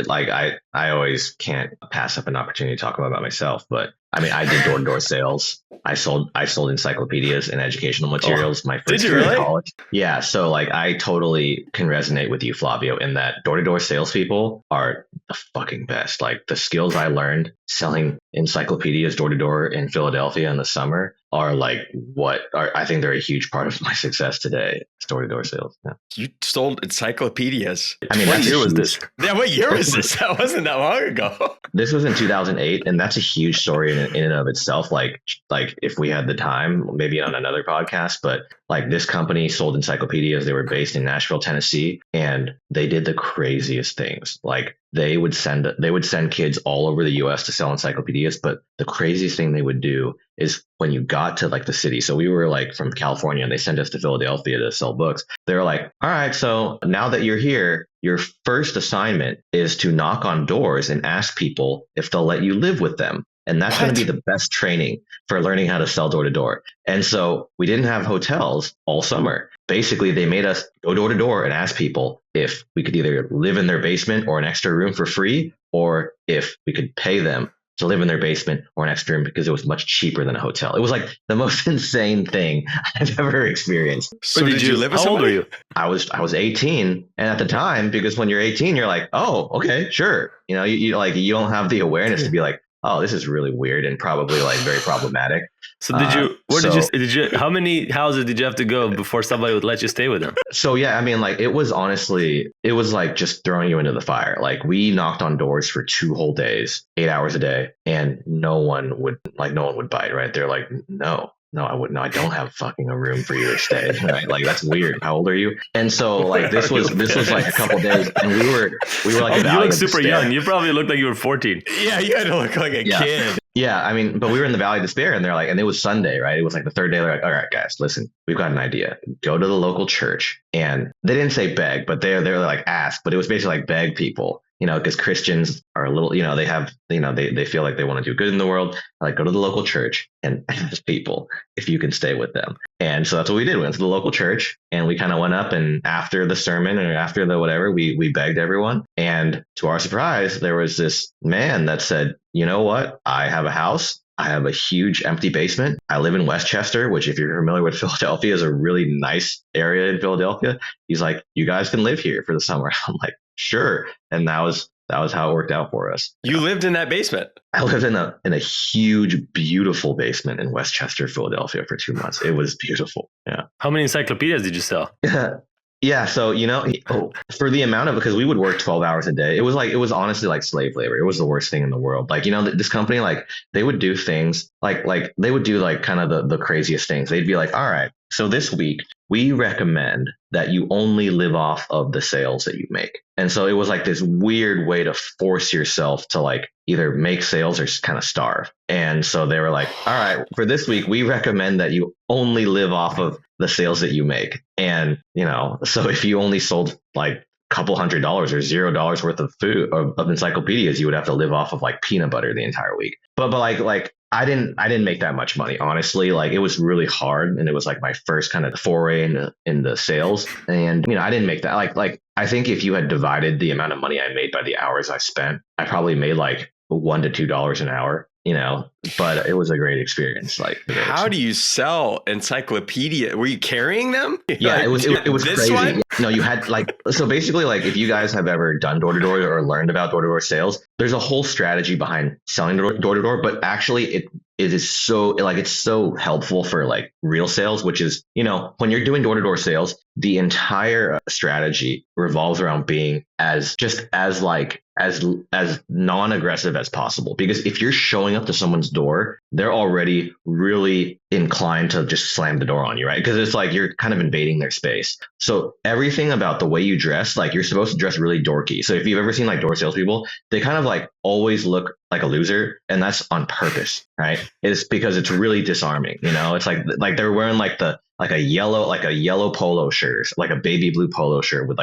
like I always can't pass up an opportunity to talk about myself, but I mean, I did door-to-door sales. I sold encyclopedias and educational materials my first year in college. Yeah. So like I totally can resonate with you, Flavio, in that door-to-door salespeople are the fucking best. Like the skills I learned selling encyclopedias door-to-door in Philadelphia in the summer are like I think they're a huge part of my success today. Door-to-door sales. Yeah. You sold encyclopedias. I mean, what year was this? Yeah, what year was this? That wasn't that long ago. This was in 2008, and that's a huge story in and of itself. Like if we had the time, maybe on another podcast, but like this company sold encyclopedias. They were based in Nashville, Tennessee, and they did the craziest things. Like they would send kids all over the US to sell encyclopedias. But the craziest thing they would do is when you got to like the city. So we were like from California and they sent us to Philadelphia to sell books. They were like, all right, so now that you're here, your first assignment is to knock on doors and ask people if they'll let you live with them. And that's going to be the best training for learning how to sell door to door. And so we didn't have hotels all summer. Basically, they made us go door to door and ask people if we could either live in their basement or an extra room for free, or if we could pay them to live in their basement or an extra room because it was much cheaper than a hotel. It was like the most insane thing I've ever experienced. So did you live with somebody? How old were you? I was 18. And at the time, because when you're 18, you're like, oh, okay, sure. You don't have the awareness to be like, oh, this is really weird and probably like very problematic. So how many houses did you have to go before somebody would let you stay with them? So, yeah, I mean, like it was like just throwing you into the fire. Like we knocked on doors for 2 whole days, 8 hours a day, and no one would bite, right? They're like, no, I wouldn't. No, I don't have fucking a room for you to stay. Right? Like that's weird. How old are you? And so like this was like a couple days, and we were like, you look super young. You probably looked like you were 14. Yeah, you had to look like a kid. Yeah, I mean, but we were in the Valley of Despair, and they're like, and it was Sunday, right? It was like the third day. They're like, all right, guys, listen, we've got an idea. Go to the local church, and they didn't say beg, but they're like ask, but it was basically like beg people. Because Christians are a little, they have, they feel like they want to do good in the world, like go to the local church and ask people if you can stay with them. And so that's what we did. We went to the local church and we kind of went up, and after the sermon or after the whatever, we begged everyone. And to our surprise, there was this man that said, you know what? I have a house. I have a huge empty basement. I live in Westchester, which if you're familiar with Philadelphia is a really nice area in Philadelphia. He's like, you guys can live here for the summer. I'm like, sure. And that was how it worked out for us. You lived in that basement? I lived in a huge, beautiful basement in Westchester, Philadelphia for 2 months. It was beautiful. Yeah. How many encyclopedias did you sell? Yeah. So, for the amount of, because we would work 12 hours a day, it was honestly like slave labor. It was the worst thing in the world. Like, this company, like they would do things like they would do like kind of the craziest things. They'd be like, all right, so this week we recommend that you only live off of the sales that you make. And so it was like this weird way to force yourself to like either make sales or kind of starve. And so they were like, all right, for this week, we recommend that you only live off of the sales that you make. And, so if you only sold like couple $100 or $0 worth of food of encyclopedias, you would have to live off of like peanut butter the entire week. But like I didn't make that much money, honestly. Like it was really hard, and it was like my first kind of foray into sales. And I didn't make that. Like I think if you had divided the amount of money I made by the hours I spent, I probably made like $1 to $2 an hour. But it was a great experience. Like, how do you sell encyclopedia? Were you carrying them? Yeah, like, it was this crazy. One? No, you had so basically if you guys have ever done door-to-door or learned about door-to-door sales, there's a whole strategy behind selling door-to-door, but actually it is so it's so helpful for like real sales, which is, when you're doing door-to-door sales, the entire strategy revolves around being as non-aggressive as possible. Because if you're showing up to someone's door, they're already really inclined to just slam the door on you, right? Because it's like you're kind of invading their space. So everything about the way you dress, like you're supposed to dress really dorky. So if you've ever seen like door salespeople, they kind of like always look like a loser, and that's on purpose, right? It's because it's really disarming. It's like they're wearing like a yellow polo shirt, like a baby blue polo shirt with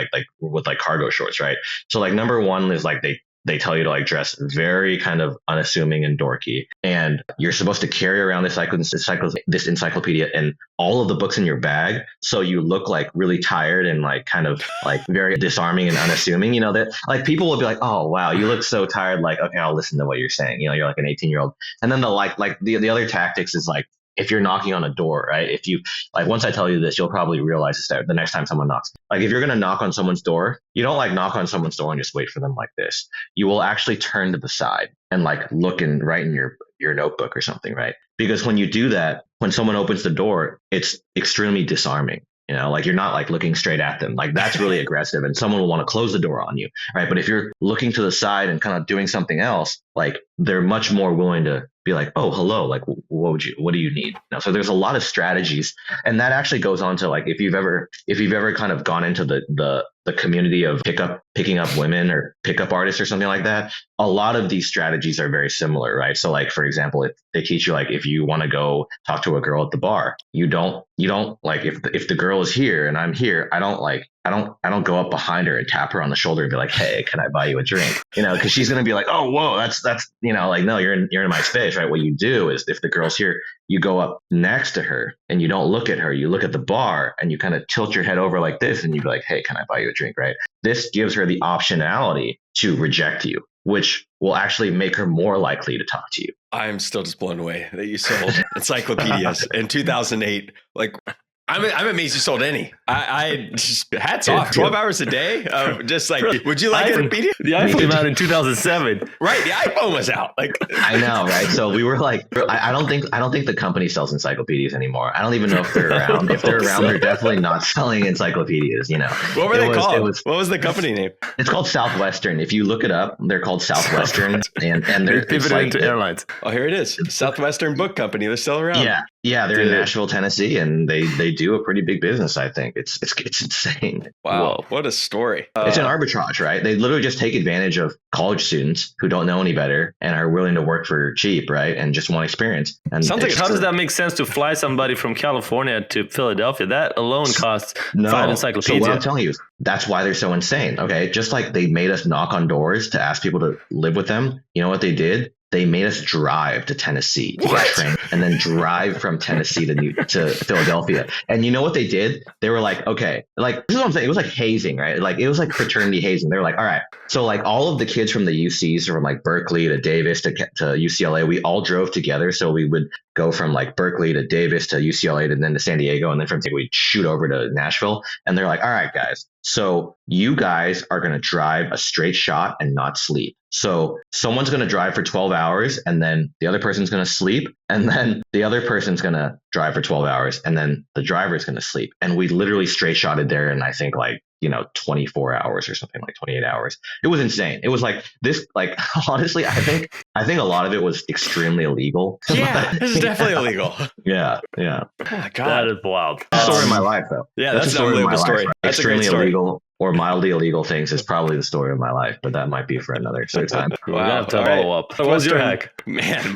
cargo shorts, right? So like number one is like they tell you to like dress very kind of unassuming and dorky, and you're supposed to carry around this encyclopedia and all of the books in your bag, so you look like really tired and like kind of like very disarming and unassuming. That like people will be like, oh wow, you look so tired. Like, okay, I'll listen to what you're saying. You're like an 18-year-old, and then the other tactics is like, if you're knocking on a door, right? If you once I tell you this, you'll probably realize this the next time someone knocks. Like if you're going to knock on someone's door, you don't like knock on someone's door and just wait for them like this. You will actually turn to the side and like look and write in your notebook or something, right? Because when you do that, when someone opens the door, it's extremely disarming. Like you're not like looking straight at them. Like that's really aggressive, and someone will want to close the door on you, right? But if you're looking to the side and kind of doing something else, like they're much more willing to be like, oh, hello, like what do you need? So there's a lot of strategies, and that actually goes on to like if you've ever kind of gone into the community of picking up women or pickup artists or something like that, a lot of these strategies are very similar, right? So like, for example, if they teach you like if you want to go talk to a girl at the bar, you don't like if the girl is here and I'm here, I don't go up behind her and tap her on the shoulder and be like, hey, can I buy you a drink? Because she's going to be like, oh, whoa, that's like, no, you're in my space, right? What you do is if the girl's here, you go up next to her and you don't look at her. You look at the bar and you kind of tilt your head over like this and you be like, hey, can I buy you a drink, right? This gives her the optionality to reject you, which will actually make her more likely to talk to you. I'm still just blown away that you sold encyclopedias in 2008. Like, I'm amazed you sold any. I just hats off. 12 hours a day of just like, would you like encyclopedia? The iPhone came out in 2007. Right, the iPhone was out. Like I know, right? So we were like, I don't think the company sells encyclopedias anymore. I don't even know if they're around. If they're around, they're definitely not selling encyclopedias. What were they called? What was the company name? It's called Southwestern. If you look it up, they're called Southwestern, and they're pivoted into airlines. Oh, here it is, Southwestern Book Company. They're still around. Yeah, they're in Nashville, Tennessee, and they do a pretty big business. I think it's insane. Wow, Whoa. what a story! It's an arbitrage, right? They literally just take advantage of college students who don't know any better and are willing to work for cheap, right? And just want experience. And Sounds like, how does that make sense to fly somebody from California to Philadelphia? That alone costs 5 encyclopedias. So what I'm telling you is that's why they're so insane. Okay, just like they made us knock on doors to ask people to live with them. You know what they did? They made us drive to Tennessee to get trained, and then drive from Tennessee to Philadelphia. And you know what they did? They were like, okay, like, this is what I'm saying. It was like hazing, right? Like, it was like fraternity hazing. They were like, all right. So like all of the kids from the UCs, from like Berkeley to Davis to UCLA, we all drove together. So we would go from like Berkeley to Davis to UCLA and then to San Diego. And then from there, we'd shoot over to Nashville. And they're like, all right, guys. So you guys are going to drive a straight shot and not sleep. So someone's going to drive for 12 hours and then the other person's going to sleep. And then the other person's going to drive for 12 hours and then the driver's going to sleep. And we literally straight shotted there. And I think like, 24 hours or something, like 28 hours. It was insane. It was like this, like, honestly, I think a lot of it was extremely illegal. Yeah, this is definitely illegal. Yeah. Oh my God. That is wild. That's the story of my life, though. Yeah, that's an unbelievable story. Right? That's Extremely a great story. illegal or mildly illegal things is probably the story of my life, but that might be for another time. We're gonna have to follow up. So What's your hack? Man,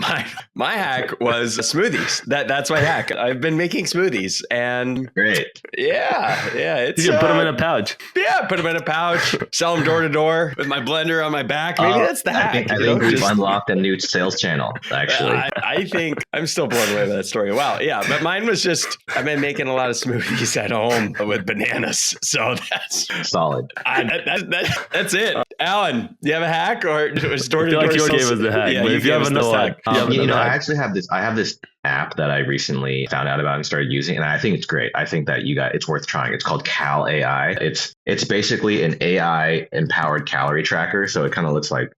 my hack was smoothies. That's my hack. I've been making smoothies, and Great. yeah, it's You can put them in a pouch. Yeah, put them in a pouch, sell them door to door with my blender on my back. Maybe that's the hack. I think we've unlocked a new sales channel, actually. I think I'm still blown away by that story. Wow. Yeah. But mine was just, I've been making a lot of smoothies at home with bananas. So that's solid. That's it. Alan, do you have a hack or was door to door? I feel like you gave us the hack. Yeah, but if you have another hack. I actually have this. I have this app that I recently found out about and started using, and I think it's great. I think that it's worth trying. It's called Cal AI. It's basically an AI empowered calorie tracker. So it kind of looks like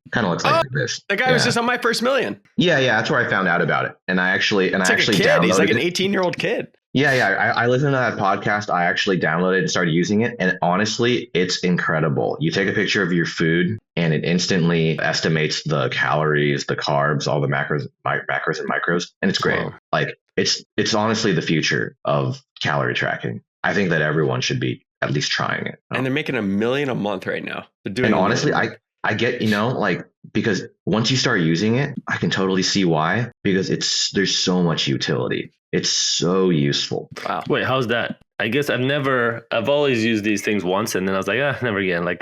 this. The guy was just on My First Million. Yeah, that's where I found out about it. And I actually like a kid. He's like an 18-year-old kid. Yeah. I listened to that podcast. I actually downloaded it and started using it. And honestly, it's incredible. You take a picture of your food and it instantly estimates the calories, the carbs, all the macros and micros. And it's great. Wow. Like it's honestly the future of calorie tracking. I think that everyone should be at least trying it. And they're making $1 million a month right now. They're doing. And honestly, I get, because once you start using it, I can totally see why, because there's so much utility. It's so useful. Wow. Wait, how's that? I guess I've always used these things once and then I was like, never again. You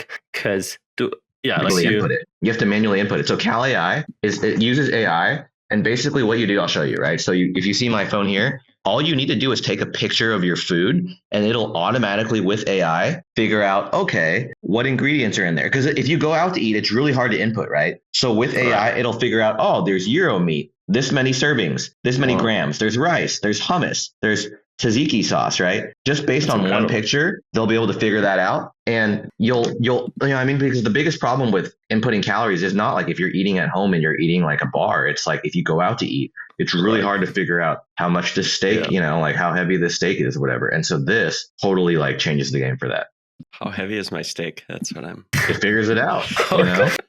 have to manually input it. So Cal AI it uses AI, and basically what you do, I'll show you, right? So if you see my phone here, all you need to do is take a picture of your food and it'll automatically with AI figure out, okay, what ingredients are in there. Because if you go out to eat, it's really hard to input, right? So with AI, it'll figure out, oh, there's gyro meat, this many servings, this many grams, there's rice, there's hummus, there's tzatziki sauce, right? Just based on one picture, they'll be able to figure that out. And because the biggest problem with inputting calories is not like if you're eating at home and you're eating like a bar. It's like if you go out to eat, it's really hard to figure out how much this steak, like how heavy this steak is, or whatever. And so this totally changes the game for that. How heavy is my steak? That's what It figures it out.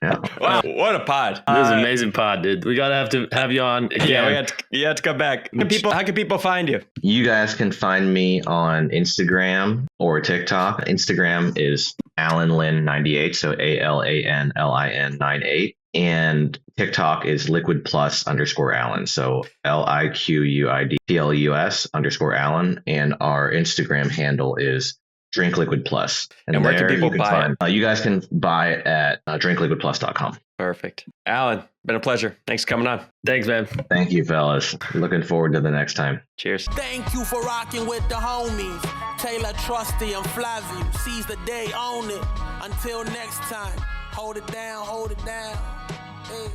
Yeah. Wow, what a pod! This is an amazing pod, dude. We gotta have you on again. Yeah, you have to come back. How can people find you? You guys can find me on Instagram or TikTok. Instagram is Alan Lin 98, so ALANLIN 98. And TikTok is liquid+_Alan. So LIQUIDPLUS_Alan. And our Instagram handle is Drink Liquid Plus. And where can people buy it? You guys can buy it at drinkliquidplus.com. Perfect. Alan, been a pleasure. Thanks for coming on. Thanks, man. Thank you, fellas. Looking forward to the next time. Cheers. Thank you for rocking with the homies. Taylor, Trusty, and Flavio. Seize the day, own it. Until next time, hold it down, hold it down. Hey.